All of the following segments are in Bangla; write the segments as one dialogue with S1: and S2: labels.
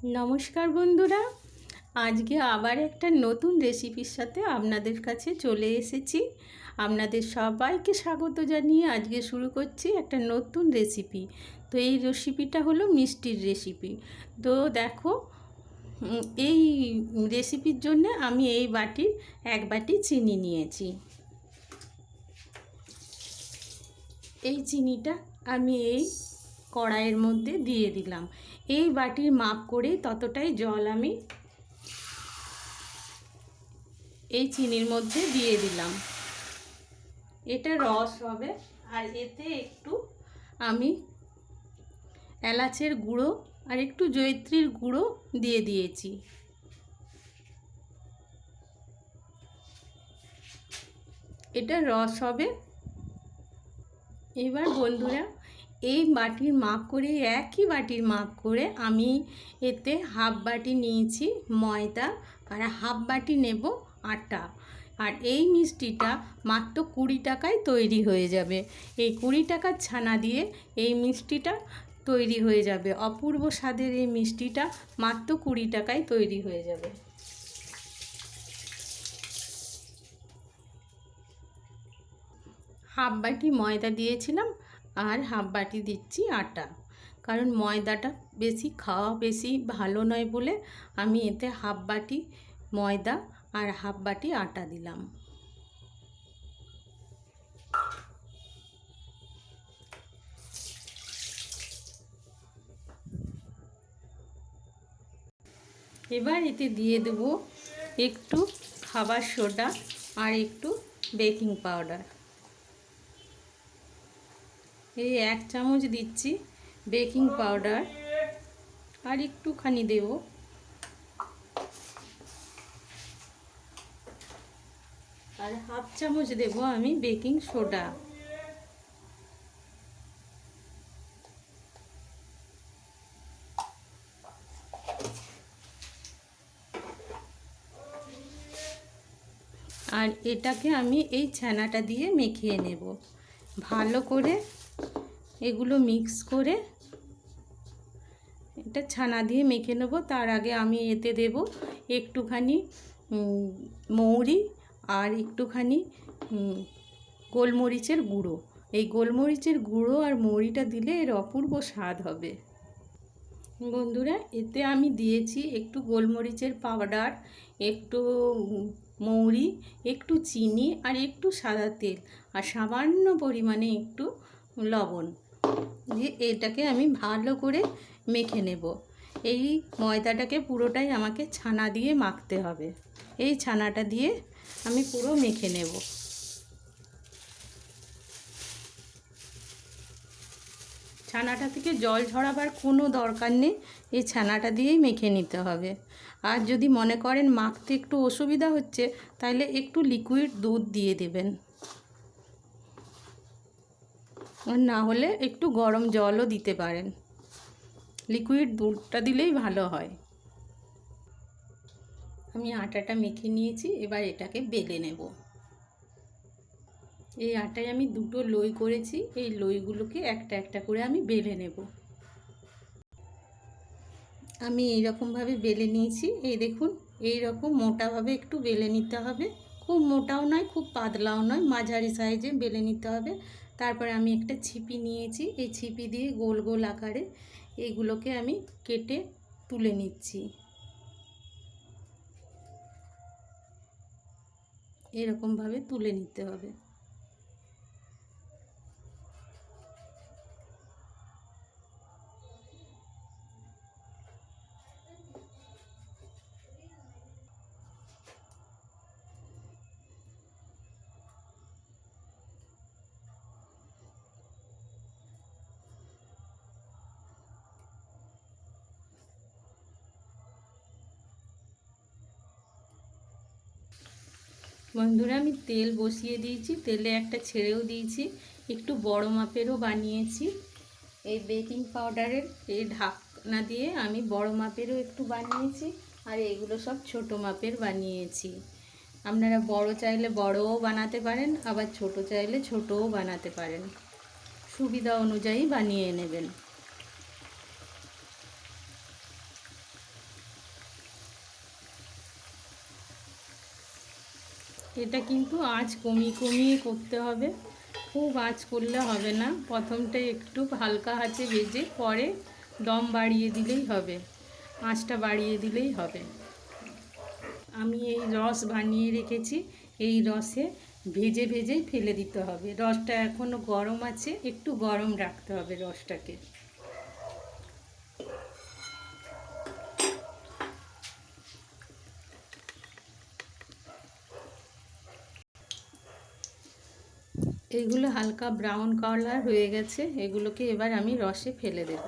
S1: নমস্কার বন্ধুরা, আজকে আবার একটা নতুন রেসিপির সাথে আপনাদের কাছে চলে এসেছি। আপনাদের সবাইকে স্বাগত জানিয়ে আজকে শুরু করছি একটা নতুন রেসিপি। তো এই রেসিপিটা হলো মিষ্টির রেসিপি। তো দেখো, এই রেসিপির জন্য আমি এই বাটির 1 বাটি চিনি নিয়েছি। এই চিনিটা আমি এই কড়াইয়ের মধ্যে দিয়ে দিলাম। এই বাটির মাপ করে ততটাই জল আমি এই চিনির মধ্যে দিয়ে দিলাম। এটা রস হবে। আর এতে একটু আমি এলাচের গুঁড়ো আর একটু জয়িত্রীর গুঁড়ো দিয়ে দিয়েছি। এটা রস হবে। এবার বন্ধুরা, এই বাটির মাপ করে, একই বাটির মাপ করে আমি এতে হাফ বাটি নিয়েছি ময়দা আর হাফ বাটি নেব আটা। আর এই মিষ্টিটা মাত্র 20 টাকায় তৈরি হয়ে যাবে। এই 20 টাকার ছানা দিয়ে এই মিষ্টিটা তৈরি হয়ে যাবে। অপূর্ব স্বাদের এই মিষ্টিটা মাত্র 20 টাকায় তৈরি হয়ে যাবে। হাফ বাটি ময়দা দিয়েছিলাম আর হাফ বাটি দিচ্ছি আটা, কারণ ময়দাটা খাওয়া বেশি ভালো নয় বলে আমি এতে হাফ বাটি ময়দা আর হাফ বাটি আটা দিলাম। এবার এতে দিয়ে দেব একটু খাবার সোডা আর একটু বেকিং পাউডার। এই 1 চামচ দিচ্ছি বেকিং পাউডার আর একটুখানি দেব আর হাফ চামচ দেব আমি বেকিং সোডা। আর এটাকে আমি এই ছানাটা দিয়ে মেখে নেব ভালো করে। এগুলো মিক্স করে এটা ছানা দিয়ে মেখে নেব। তার আগে আমি এতে দেব একটুখানি মৌরি আর একটুখানি গোলমরিচের গুঁড়ো। এই গোলমরিচের গুঁড়ো আর মৌরিটা দিলে এর অপূর্ব স্বাদ হবে। বন্ধুরা, এতে আমি দিয়েছি একটু গোলমরিচের পাউডার, একটু মৌরি, একটু চিনি আর একটু সাদা তেল আর সামান্য পরিমাণে একটু লবণ দিয়ে এটাকে আমি ভালো করে মেখে নেব। এই ময়দাটাকে পুরোটাই আমাকে ছানা দিয়ে মাখতে হবে। এই ছানাটা দিয়ে আমি পুরো মেখে নেব। ছানাটা থেকে জল ঝরাবার কোনো দরকার নেই, এই ছানাটা দিয়েই মেখে নিতে হবে। আর যদি মনে করেন মাখতে একটু অসুবিধা হচ্ছে, তাহলে একটু লিকুইড দুধ দিয়ে দেবেন, আর না হলে একটু গরম জলও দিতে পারেন। লিকুইড দুধটা দিলেই ভালো হয়। আমি আটাটা মেখে নিয়েছি, এবার এটাকে বেলে নেব। এই আটায় আমি 2টো লই করেছি, এই লইগুলোকে একটা একটা করে আমি বেলে নেব। আমি এইরকমভাবে বেলে নিয়েছি। এই দেখুন, এই রকম মোটাভাবে একটু বেলে নিতে হবে। খুব মোটাও নয়, খুব পাতলাও নয়, মাঝারি সাইজে বেলে নিতে হবে। তারপরে আমি একটা ছিপি নিয়েছি, এই ছিপি দিয়ে গোল গোল আকারে এইগুলোকে আমি কেটে তুলে নিচ্ছি। এরকমভাবে তুলে নিতে হবে। বন্ধুরা, আমি তেল বসিয়ে দিয়েছি, তেলে একটা ছেড়েও দিয়েছি। একটু বড় মাপেরও বানিয়েছি। এই বেকিং পাউডারের এই ঢাকনা দিয়ে আমি বড় মাপেরও একটু বানিয়েছি, আর এগুলো সব ছোট মাপের বানিয়েছি। আপনারা বড় চাইলে বড়ও বানাতে পারেন, আবার ছোট চাইলে ছোটও বানাতে পারেন, সুবিধা অনুযায়ী বানিয়ে নেবেন। এটা কিন্তু আঁচ কমিয়ে কমিয়ে করতে হবে, খুব আঁচ করলে হবে না। প্রথমটা একটু হালকা আঁচে ভেজে পরে দম বাড়িয়ে দিলেই হবে, আঁচটা বাড়িয়ে দিলেই হবে। আমি এই রস বানিয়ে রেখেছি, এই রসে ভেজে ভেজেই ফেলে দিতে হবে। রসটা এখনও গরম আছে, একটু গরম রাখতে হবে রসটাকে। এগুলো হালকা ব্রাউন কালার হয়ে গেছে, এগুলোকে এবার আমি রসে ফেলে দেব।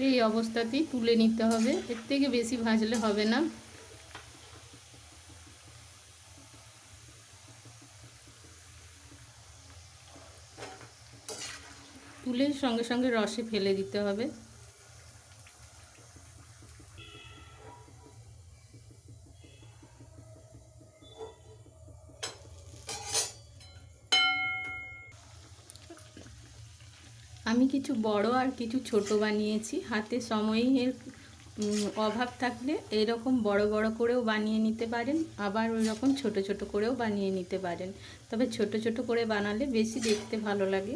S1: এই অবস্থাতেই তুলে নিতে হবে, এর থেকে বেশি ভাজলে হবে না। তুলে সঙ্গে সঙ্গে রসে ফেলে দিতে হবে। আমি কিছু বড় আর কিছু ছোট বানিয়েছি, হাতে সময়ের অভাব থাকলে এরকম বড় বড় করেও বানিয়ে নিতে পারেন, আবার ওই রকম ছোট ছোট করেও বানিয়ে নিতে পারেন। তবে ছোট ছোট করে বানালে বেশি দেখতে ভালো লাগে,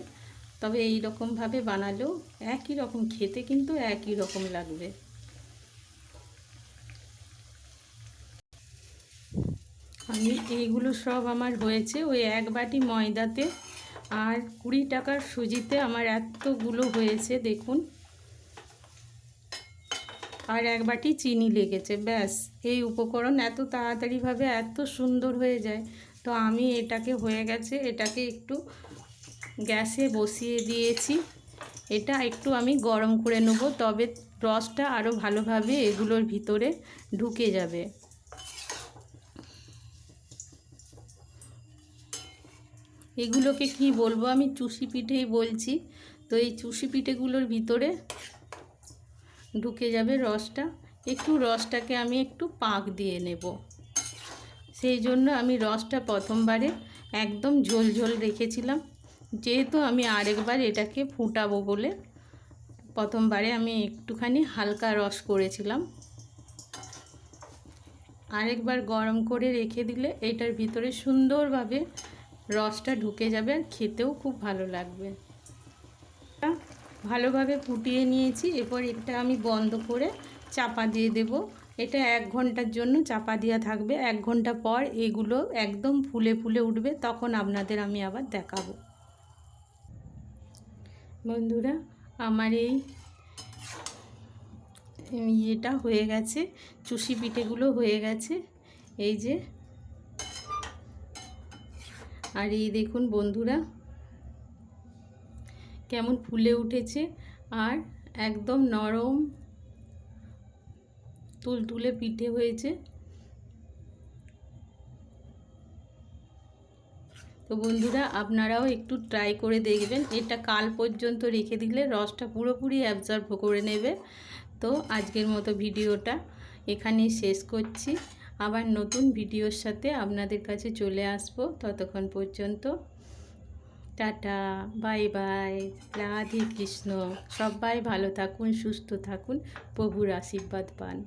S1: তবে এই রকমভাবে বানালেও একই রকম খেতে কিন্তু একই রকম লাগবে। আমি এইগুলো সব আমার হয়েছে ওই 1 বাটি ময়দাতে আর 20 টাকার সুজিতে আমার এতগুলো হয়েছে দেখুন। আর 1 বাটি চিনি লেগেছে, ব্যাস। এই উপকরণ এত তাড়াতাড়িভাবে এত সুন্দর হয়ে যায়। তো আমি এটাকে হয়ে গেছে, এটাকে একটু গ্যাসে বসিয়ে দিয়েছি। এটা একটু আমি গরম করে নেব, তবে রসটা আরও ভালোভাবে এগুলোর ভিতরে ঢুকে যাবে। এগুলোকে কি বলবো, আমি চুষি পিঠেই বলছি। তো এই চুষি পিঠেগুলোর ভিতরে ঢুকে যাবে রসটা। একটু রসটাকে আমি একটু পাক দিয়ে নেব, সেই জন্য আমি রসটা প্রথমবারে একদম ঝোল ঝোল রেখেছিলাম। যেহেতু আমি আরেকবার এটাকে ফুটাবো বলে প্রথমবারে আমি একটুখানি হালকা রস করেছিলাম। আরেকবার গরম করে রেখে দিলে এটার ভিতরে সুন্দরভাবে রসটা ঢুকে যাবে আর খেতেও খুব ভালো লাগবে। ভালোভাবে ফুটিয়ে নিয়েছি, এরপর এটা আমি বন্ধ করে চাপা দিয়ে দেব। এটা 1 ঘন্টার জন্য চাপা দেওয়া থাকবে। 1 ঘন্টা পর এগুলো একদম ফুলে ফুলে উঠবে, তখন আপনাদের আমি আবার দেখাবো। বন্ধুরা, আমার এই ইয়েটা হয়ে গেছে, চুষি পিঠেগুলো হয়ে গেছে, এই যে। আর এই দেখুন বন্ধুরা কেমন ফুলে উঠেছে, আর একদম নরম তুলতুলে পিঠে হয়েছে। তো বন্ধুরা, আপনারাও একটু ট্রাই করে দেখবেন। এটা কাল পর্যন্ত রেখে দিলে রসটা পুরোপুরি অ্যাবজর্ব করে নেবে। তো আজকের মতো ভিডিওটা এখানেই শেষ করছি। আবার নতুন ভিডিওর সাথে আপনাদের কাছে চলে আসব। ততক্ষণ পর্যন্ত tata, bye bye, Radhe Krishna. সবাই ভালো থাকুন, সুস্থ থাকুন, প্রভুর আশীর্বাদ পান।